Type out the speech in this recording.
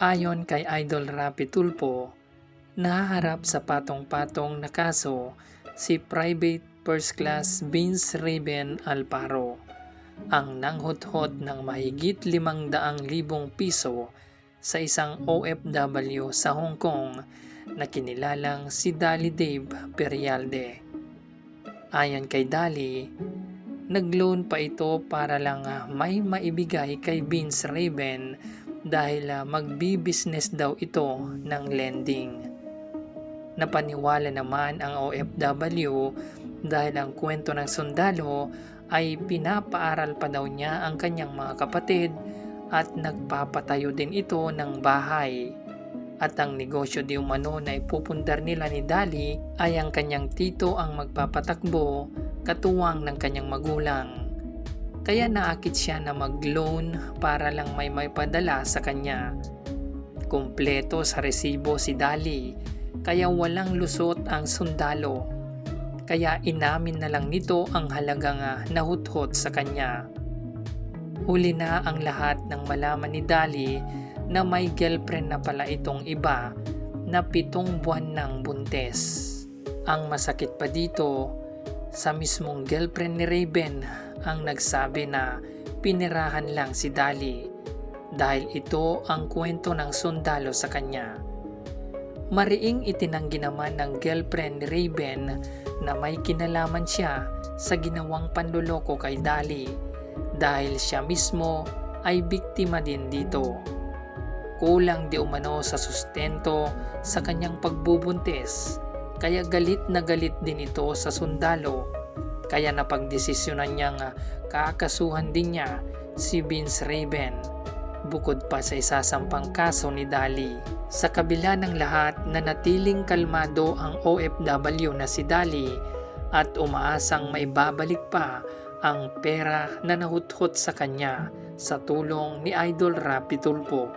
Ayon kay Idol Rapi Tulfo, nahaharap sa patong-patong na kaso si Private First Class Vince Raven Alparo, ang nanghuthot ng mahigit 500,000 piso sa isang OFW sa Hong Kong na kinilalang si Dali Dave Perialde. Ayon kay Dali, nag-loan pa ito para lang may maibigay kay Vince Raven dahil magbi-business daw ito ng lending. Napaniwala naman ang OFW dahil ang kwento ng sundalo ay pinapaaral pa daw niya ang kanyang mga kapatid at nagpapatayo din ito ng bahay. At ang negosyo di umano na ipupundar nila ni Dali ay ang kanyang tito ang magpapatakbo katuwang ng kanyang magulang. Kaya naakit siya na mag-loan para lang may padala sa kanya. Kumpleto sa resibo si Dali, kaya walang lusot ang sundalo. Kaya inamin na lang nito ang halagang nahuthot sa kanya. Huli na ang lahat nang malaman ni Dali na may girlfriend na pala itong iba na 7 buwan ng buntes. Ang masakit pa dito, sa mismong girlfriend ni Raven ang nagsabi na pinirahan lang si Dali dahil ito ang kwento ng sundalo sa kanya. Mariing itinanggi naman ng girlfriend ni Raven na may kinalaman siya sa ginawang panloloko kay Dali dahil siya mismo ay biktima din dito. Kulang di umano sa sustento sa kanyang pagbubuntis, kaya galit na galit din ito sa sundalo, kaya napagdesisyonan niyang kakasuhan din niya si Vince Raven, bukod pa sa isasampang kaso ni Dali. Sa kabila ng lahat, nanatiling kalmado ang OFW na si Dali at umaasang maibabalik pa ang pera na nahuthot sa kanya sa tulong ni Idol Rapi Tulfo.